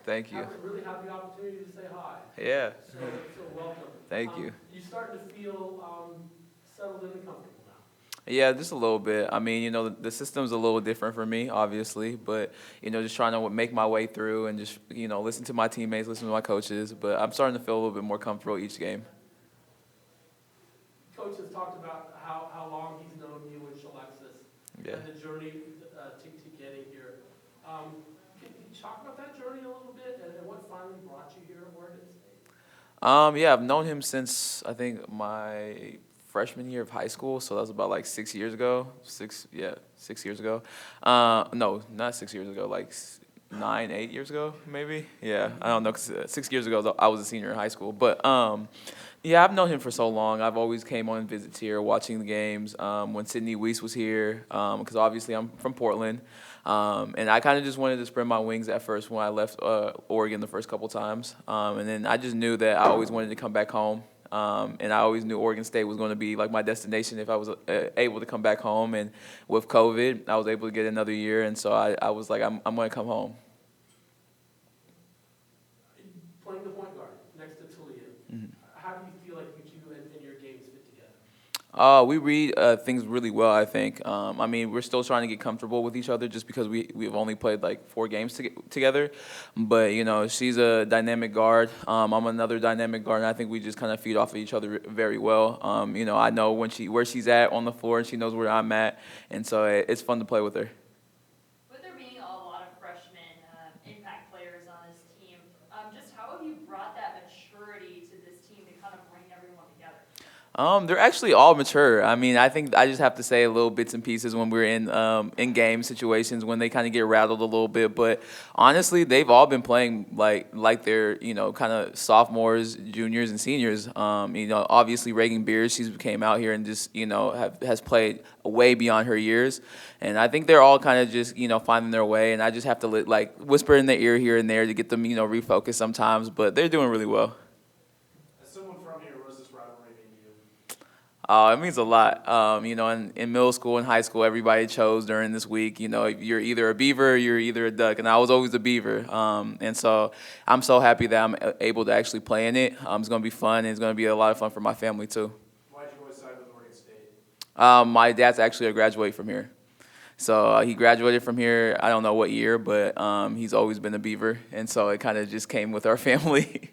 Thank you. haven't really had the opportunity to say hi. Yeah. So welcome. Thank you. You starting to feel settled in and comfortable now? Yeah, just a little bit. I mean, the system's a little different for me, obviously, but just trying to make my way through and just listen to my teammates, listen to my coaches. But I'm starting to feel a little bit more comfortable each game. Coach has talked about how long he's known you and Alexis Yeah. and the journey to getting here. Can you talk about that journey a little bit and what finally brought you here at Oregon State? Yeah, I've known him since I think my freshman year of high school, so that was about like 6 years ago. 6 years ago. No, not 6 years ago, like 9, 8 years ago, maybe. Yeah, I don't know, 'cause 6 years ago I was a senior in high school, but yeah, I've known him for so long. I've always came on visits here, watching the games. When Sidney Weiss was here, because obviously I'm from Portland, and I kind of just wanted to spread my wings at first when I left Oregon the first couple times, and then I just knew that I always wanted to come back home. And I always knew Oregon State was going to be like my destination if I was able to come back home. And with COVID, I was able to get another year, and so I was like, I'm going to come home. Playing the point guard next to Talia, how do you feel like you two and your games fit together? We read things really well, I think. I mean, we're still trying to get comfortable with each other just because we've only played like 4 games together. But, she's a dynamic guard. I'm another dynamic guard, and I think we just kind of feed off of each other very well. I know where she's at on the floor, and she knows where I'm at. And so it's fun to play with her. With there being a lot of freshmen impact players on this team, just how have you brought that maturity to this team to kind of bring everyone together? They're actually all mature. I mean, I think I just have to say little bits and pieces when we're in game situations when they kind of get rattled a little bit. But honestly, they've all been playing like they're kind of sophomores, juniors, and seniors. Obviously Reagan Beers, she's came out here and just has played way beyond her years, and I think they're all kind of just finding their way. And I just have to whisper in their ear here and there to get them refocus sometimes. But they're doing really well. It means a lot. In middle school and high school, everybody chose during this week, you're either a Beaver or you're either a Duck, and I was always a Beaver. And so I'm so happy that I'm able to actually play in it. It's going to be fun, and it's going to be a lot of fun for my family, too. Why'd you always side with Oregon State? My dad's actually a graduate from here. So he graduated from here, I don't know what year, but he's always been a Beaver, and so it kind of just came with our family.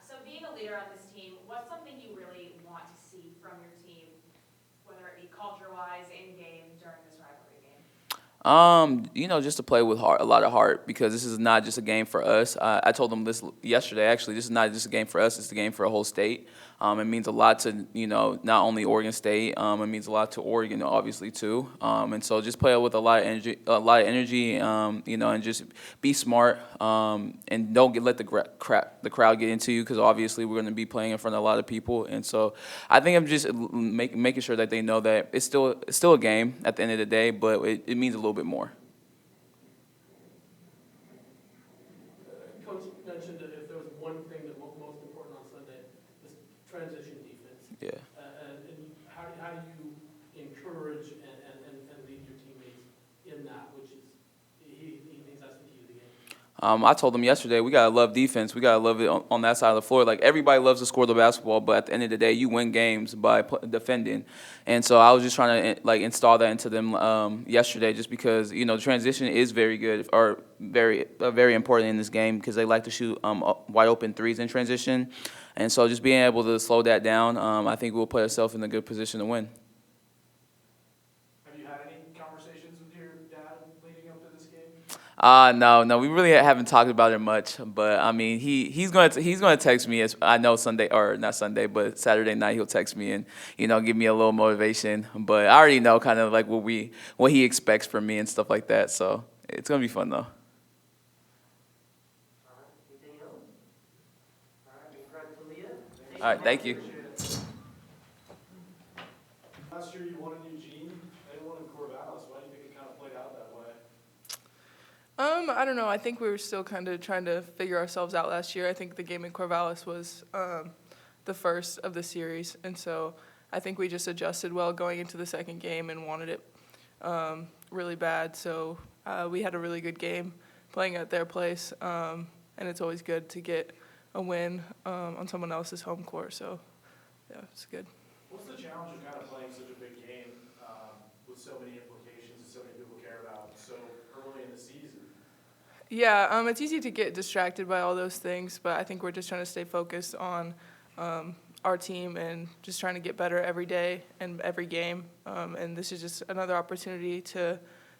So being a leader on this team, what's something you really want to see from your team, whether it be culture-wise, in-game, during this rivalry game? Just to play with heart, a lot of heart, because this is not just a game for us. I told them this yesterday, actually. This is not just a game for us, it's a game for a whole state. It means a lot to, not only Oregon State, it means a lot to Oregon, obviously, too. And so just play with a lot of energy, and just be smart, and don't let the crowd get into you, because obviously we're going to be playing in front of a lot of people. And so I think I'm just making sure that they know that it's still a game at the end of the day, but it means a little bit more. Coach mentioned that if there was one thing that was most important on Sunday, this transition defense. Yeah. And how do you encourage and lead your teammates in that, which is he thinks that's the key to the game? I told them yesterday, we gotta love defense. We gotta love it on that side of the floor. Like, everybody loves to score the basketball, but at the end of the day, you win games by defending. And so I was just trying to install that into them yesterday, just because transition is very good, or very important in this game, because they like to shoot wide open threes in transition. And so just being able to slow that down, I think we'll put ourselves in a good position to win. Have you had any conversations with your dad leading up to this game? No, we really haven't talked about it much. But I mean, he's gonna text me. As I know Sunday, or not Sunday, but Saturday night he'll text me and give me a little motivation. But I already know kind of like what he expects from me and stuff like that. So it's gonna be fun though. Anything else? All right, congrats to Leah. All right, thank you. Last year you won in Eugene, they won in Corvallis. Why do you think it kind of played out that way? I don't know. I think we were still kind of trying to figure ourselves out last year. I think the game in Corvallis was the first of the series, and so I think we just adjusted well going into the second game and wanted it really bad. So we had a really good game playing at their place, and it's always good to get a win on someone else's home court. So, yeah, it's good. What's the challenge of kind of playing such a big game with so many implications and so many people care about so early in the season? Yeah, it's easy to get distracted by all those things, but I think we're just trying to stay focused on our team and just trying to get better every day and every game. And this is just another opportunity to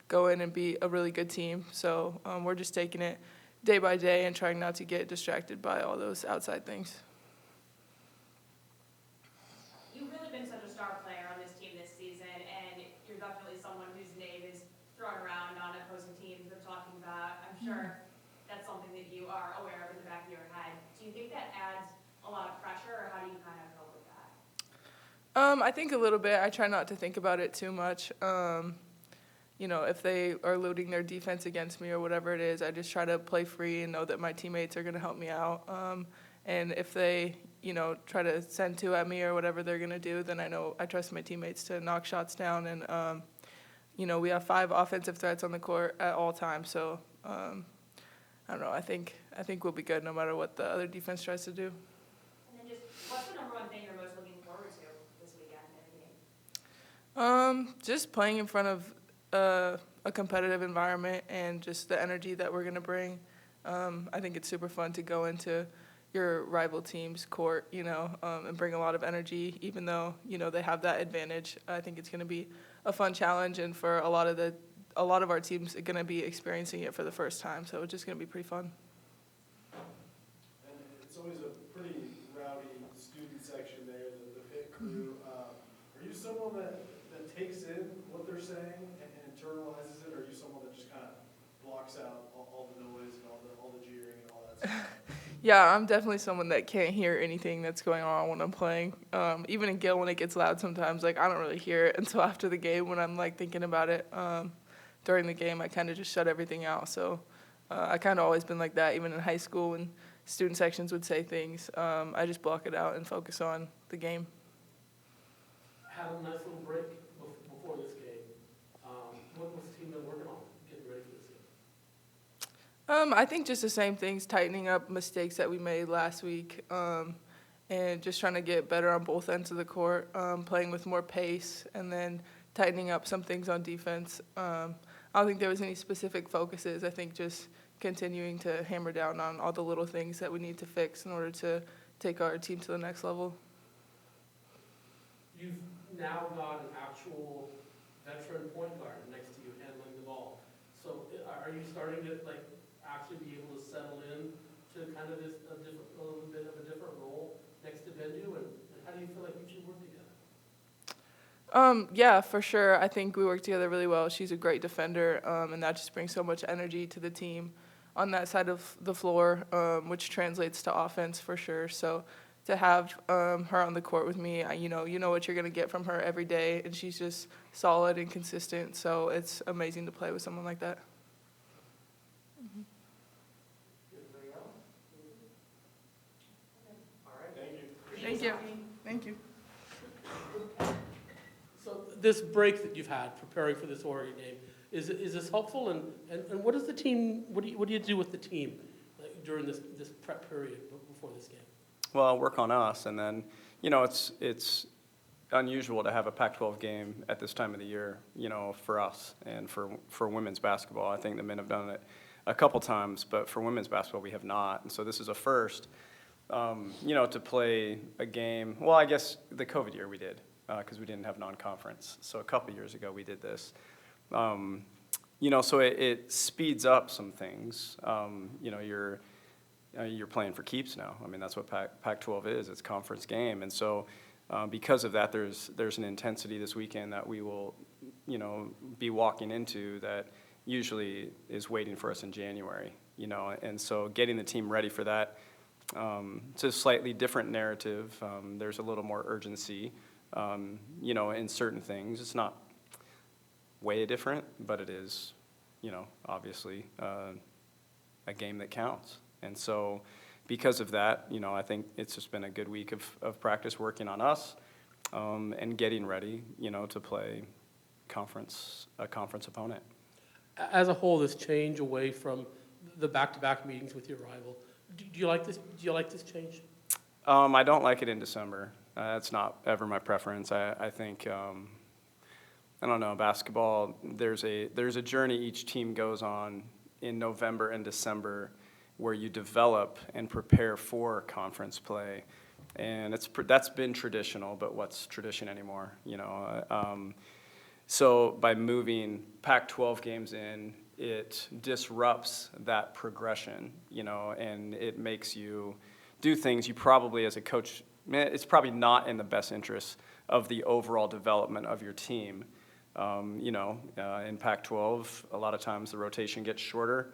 go in and be a really good team. So we're just taking it day by day and trying not to get distracted by all those outside things. You've really been such a star player on this team this season, and you're definitely someone whose name is thrown around on opposing teams. They're talking about, I'm sure that's something that you are aware of in the back of your head. Do you think that adds a lot of pressure, or how do you kind of cope with that? I think a little bit. I try not to think about it too much. If they are loading their defense against me or whatever it is, I just try to play free and know that my teammates are going to help me out. And if they, try to send two at me or whatever they're going to do, then I trust my teammates to knock shots down. And, we have 5 offensive threats on the court at all times. So, I don't know. I think we'll be good no matter what the other defense tries to do. And then just, what's the number one thing you're most looking forward to this weekend in a game? Just playing in front of a competitive environment and just the energy that we're going to bring. I think it's super fun to go into your rival team's court, and bring a lot of energy, even though, they have that advantage. I think it's going to be a fun challenge, and for a lot of our teams are going to be experiencing it for the first time, so it's just going to be pretty fun. And it's always a pretty rowdy student section there, the pit crew. Are you someone that takes in what they're saying and internalizes it, or are you someone that just kind of blocks out all the noise and all the jeering and all that stuff? Yeah, I'm definitely someone that can't hear anything that's going on when I'm playing. Even in Gill, when it gets loud sometimes, I don't really hear it until after the game when I'm, thinking about it. During the game, I kind of just shut everything out. So I kind of always been like that, even in high school when student sections would say things. I just block it out and focus on the game. Had a nice little break before this game. What's the team been working on getting ready for this game? I think just the same things, tightening up mistakes that we made last week, and just trying to get better on both ends of the court, playing with more pace, and then tightening up some things on defense. I don't think there was any specific focuses. I think just continuing to hammer down on all the little things that we need to fix in order to take our team to the next level. You've now got an actual veteran point guard next to you handling the ball. So are you starting to actually be able to settle in to kind of a little bit of a different role next to Bendu? And how do you feel like you should work together? Yeah, for sure. I think we work together really well. She's a great defender, and that just brings so much energy to the team on that side of the floor, which translates to offense for sure. So to have her on the court with me, you know what you're going to get from her every day, and she's just solid and consistent. So it's amazing to play with someone like that. Mm-hmm. Anybody else? All right. Thank you. Thank you. So this break that you've had preparing for this Oregon game, is this helpful? And what does the team? What do you do with the team during this prep period before this game? Well, work on us, and then it's unusual to have a Pac-12 game at this time of the year, for us and for women's basketball. I think the men have done it a couple times, but for women's basketball we have not, and so this is a first. To play a game. Well, I guess the COVID year we did. Because we didn't have non-conference. So a couple years ago we did this. So it speeds up some things. You're playing for keeps now. I mean, that's what Pac-12 is. It's a conference game. And so because of that, there's an intensity this weekend that we will, be walking into that usually is waiting for us in January. And so getting the team ready for that. It's a slightly different narrative. There's a little more urgency. In certain things. It's not way different, but it is, obviously a game that counts. And so because of that, I think it's just been a good week of practice working on us and getting ready, to play a conference opponent. As a whole, this change away from the back-to-back meetings with your rival. Do you like this? Do you like this change? I don't like it in December. That's not ever my preference. I think, I don't know, basketball, there's a journey each team goes on in November and December where you develop and prepare for conference play. And that's been traditional, but what's tradition anymore, you know? So by moving Pac-12 games in, it disrupts that progression, you know, and it makes you do things you probably as a coach, it's probably not in the best interest of the overall development of your team. You know, in Pac-12, a lot of times the rotation gets shorter,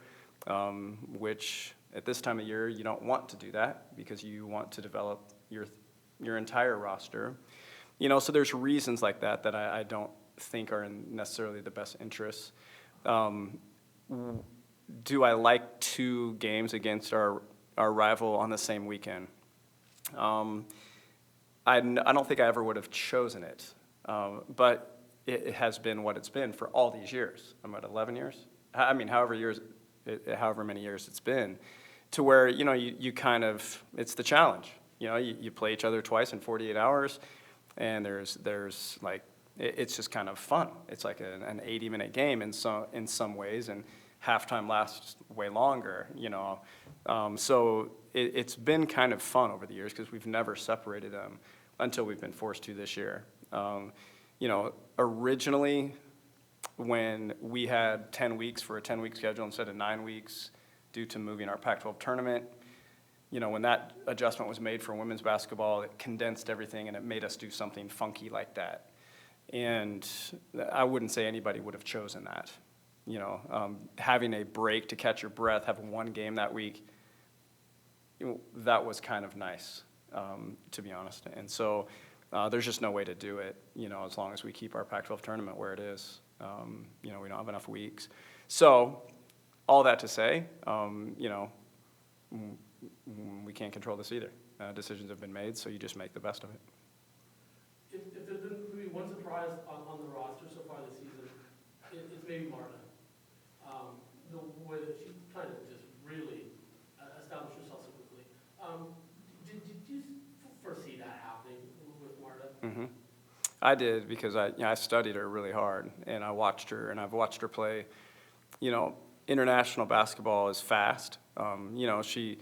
which at this time of year, you don't want to do that because you want to develop your entire roster. You know, so there's reasons like that that I don't think are in necessarily the best interests. Do I like 2 games against our rival on the same weekend? I don't think I ever would have chosen it, but it has been what it's been for all these years. I'm at 11 years. I mean, however many years it's been, to where, you know, you kind of, it's the challenge. You know, you play each other twice in 48 hours, and there's like, it's just kind of fun. It's like an 80-minute game in some ways, and halftime lasts way longer, you know. So it's been kind of fun over the years because we've never separated them until we've been forced to this year. You know, originally, when we had 10 weeks for a 10-week schedule instead of 9 weeks due to moving our Pac-12 tournament, you know, when that adjustment was made for women's basketball, it condensed everything and it made us do something funky like that. And I wouldn't say anybody would have chosen that. You know, having a break to catch your breath, have one game that week, that was kind of nice, to be honest. And so there's just no way to do it, you know, as long as we keep our Pac-12 tournament where it is. You know, we don't have enough weeks. So all that to say, you know, we can't control this either. Decisions have been made, so you just make the best of it. If there's been maybe one surprise on the roster so far this season, it's maybe Marta. The way that she kind of just really established herself so quickly. Did you foresee that happening with Marta? Mm-hmm. I did because I studied her really hard, and I watched her, and I've watched her play. You know, international basketball is fast. You know, she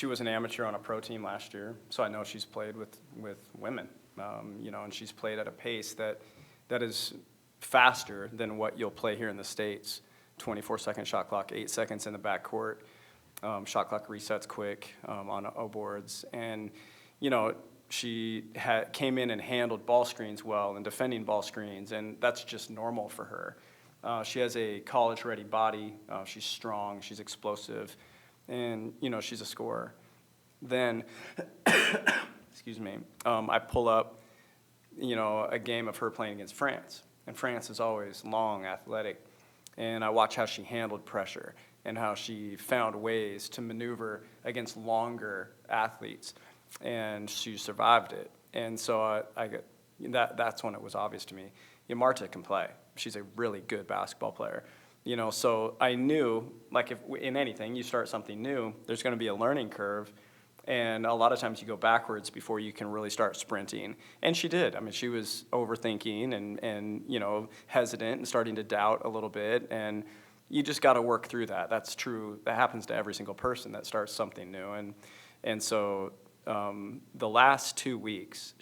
was an amateur on a pro team last year, so I know she's played with women. You know, and she's played at a pace that is faster than what you'll play here in the States. 24-second shot clock, 8 seconds in the backcourt. Shot clock resets quick on O boards. And, you know, she came in and handled ball screens well and defending ball screens, and that's just normal for her. She has a college-ready body. She's strong. She's explosive. And, you know, she's a scorer. Then, excuse me, I pull up, you know, a game of her playing against France. And France is always long, athletic. And I watch how she handled pressure and how she found ways to maneuver against longer athletes. And she survived it. And so that's when it was obvious to me. You know, Marta can play. She's a really good basketball player. You know, so I knew, like if in anything, you start something new, there's going to be a learning curve. And a lot of times you go backwards before you can really start sprinting. And she did. I mean, she was overthinking and you know, hesitant and starting to doubt a little bit. And you just got to work through that. That's true. That happens to every single person that starts something new. And so the last 2 weeks,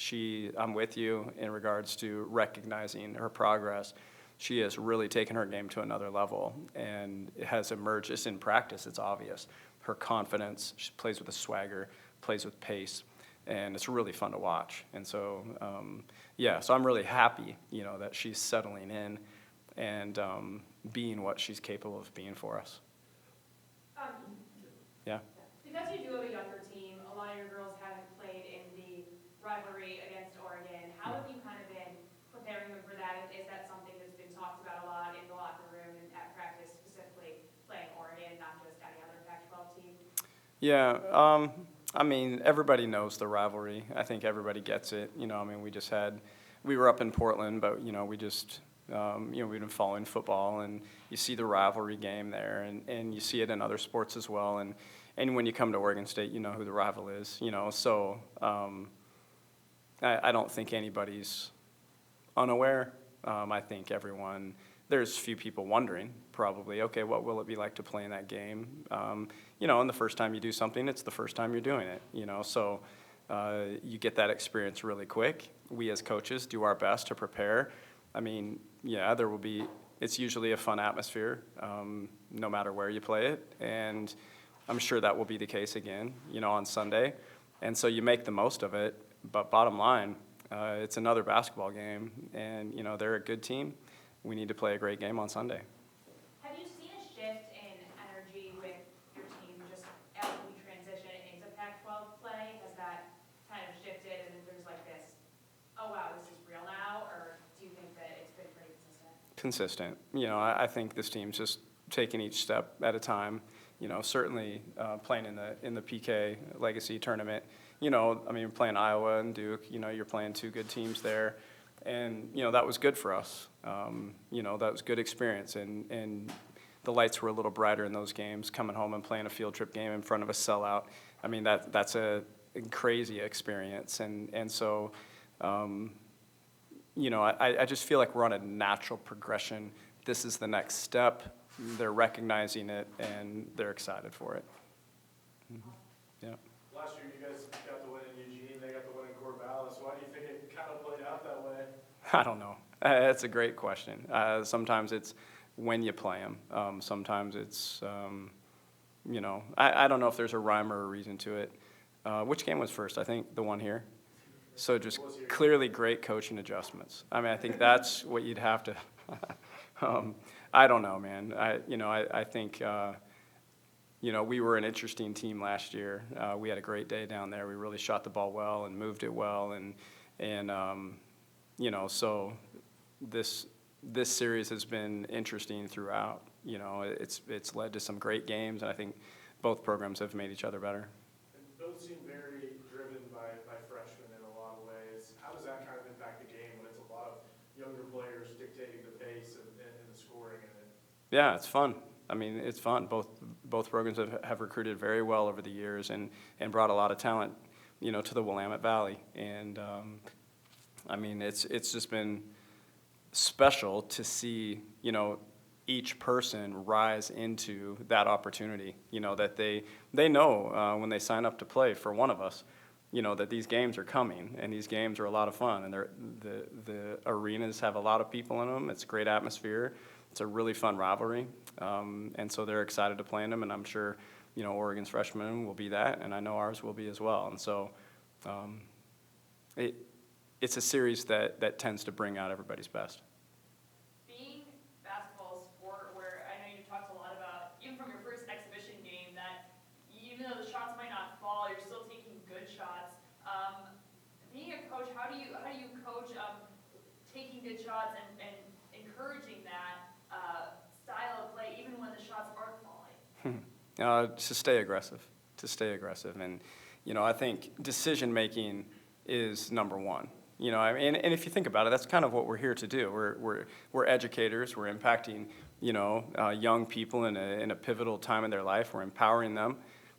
I'm with you in regards to recognizing her progress. She has really taken her game to another level. And it has emerged. It's in practice. It's obvious. Her confidence, she plays with a swagger, plays with pace, and it's really fun to watch. And so, yeah, so I'm really happy, you know, that she's settling in and being what she's capable of being for us. Yeah. Because you do have a younger team, a lot of your girls haven't played in the rivalry against Oregon. How have you kind of been preparing them for that? Is that something that's been talked about a lot in the locker room and at practice, specifically playing Oregon, not just any other Pac-12 team? Yeah, I mean, everybody knows the rivalry. I think everybody gets it. You know, I mean, we were up in Portland, but, you know, we just We've been following football, and you see the rivalry game there, and you see it in other sports as well. And when you come to Oregon State, you know who the rival is. So I don't think anybody's unaware. I think there's few people wondering, probably, okay, what will it be like to play in that game? And the first time you do something, it's the first time you're doing it, so you get that experience really quick. We as coaches do our best to prepare. It's usually a fun atmosphere, no matter where you play it, and I'm sure that will be the case again, on Sunday. And so you make the most of it, but bottom line, it's another basketball game, and, they're a good team. We need to play a great game on Sunday. Have you seen a shift in energy with your team just as we transition into Pac-12 play? Has that kind of shifted and there's like this, oh wow, this is real now? Or do you think that it's been pretty consistent? Consistent. I think this team's just taking each step at a time. Certainly playing in the PK Legacy tournament. Playing Iowa and Duke. You're playing two good teams there. And, that was good for us. That was good experience. And the lights were a little brighter in those games, coming home and playing a field trip game in front of a sellout. That's a crazy experience. And so, I just feel like we're on a natural progression. This is the next step. They're recognizing it, and they're excited for it. Mm-hmm. Yeah. Last year, you guys got the win in Eugene. They got the win in Corvallis. Why do you think it kind of played out that way? I don't know. That's a great question. Sometimes it's when you play them. Sometimes it's, I don't know if there's a rhyme or a reason to it. Which game was first? I think the one here. So just clearly great coaching adjustments. I think that's what you'd have to. I don't know, man. I think, we were an interesting team last year. We had a great day down there. We really shot the ball well and moved it well, and so this series has been interesting throughout. It's led to some great games, and I think both programs have made each other better. And both seem very driven by freshmen in a lot of ways. How does that kind of impact the game when it's a lot of younger players dictating the pace and the scoring in it? Yeah, it's fun. It's fun. Both programs have recruited very well over the years and brought a lot of talent, to the Willamette Valley. And it's just been special to see, each person rise into that opportunity. That they know when they sign up to play for one of us, that these games are coming, and these games are a lot of fun, and the arenas have a lot of people in them. It's a great atmosphere. It's a really fun rivalry, and so they're excited to play in them, and I'm sure, Oregon's freshmen will be that, and I know ours will be as well. And so it's a series that tends to bring out everybody's best. Being basketball sport, where I know you talked a lot about, even from your first exhibition game, that even though the shots might not fall, you're still taking good shots. Being a coach, how do you coach taking good shots and encouraging that style of play, even when the shots aren't falling? To stay aggressive. And, I think decision-making is number one. And if you think about it, that's kind of what we're here to do. We're educators. We're impacting, young people in a pivotal time in their life. We're empowering them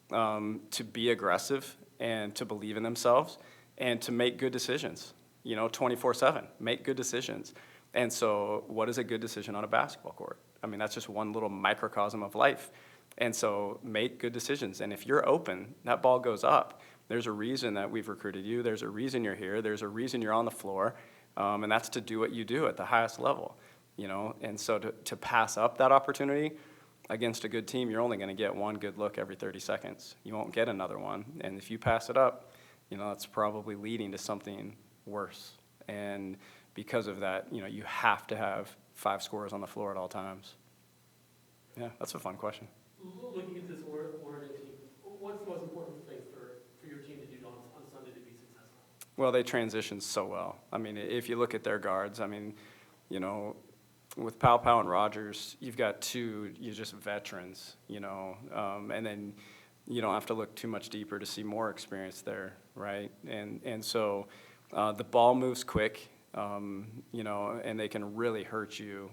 to be aggressive and to believe in themselves and to make good decisions, 24/7, make good decisions. And so what is a good decision on a basketball court? That's just one little microcosm of life. And so make good decisions. And if you're open, that ball goes up. There's a reason that we've recruited you. There's a reason you're here. There's a reason you're on the floor. And that's to do what you do at the highest level. And so to pass up that opportunity against a good team, you're only going to get one good look every 30 seconds. You won't get another one. And if you pass it up, it's probably leading to something worse. And because of that, you have to have 5 scorers on the floor at all times. Yeah, that's a fun question. Looking at this Oregon team, what's the most important thing for your team to do on Sunday to be successful? Well, they transition so well. If you look at their guards, with Pau and Rogers, you've got two, you're just veterans, and then you don't have to look too much deeper to see more experience there, right? And so the ball moves quick. you know, and they can really hurt you,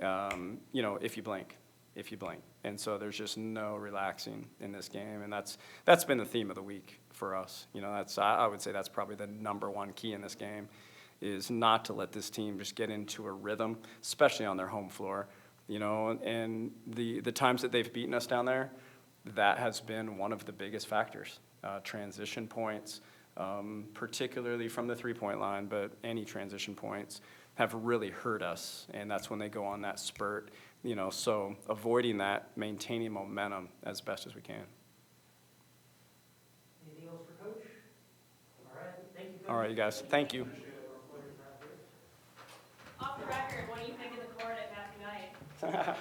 you know, if you blink. And so there's just no relaxing in this game, and that's been the theme of the week for us. You know, I would say that's probably the number one key in this game, is not to let this team just get into a rhythm, especially on their home floor. You know, and the times that they've beaten us down there, that has been one of the biggest factors. Transition points, particularly from the three-point line, but any transition points have really hurt us, and that's when they go on that spurt. You know, so avoiding that, maintaining momentum as best as we can. Anything else for Coach? All right, thank you, Coach. All right, you guys. Thank you. Appreciate it. Our players have this. Off the record, what do you think of the court at Matthew Knight?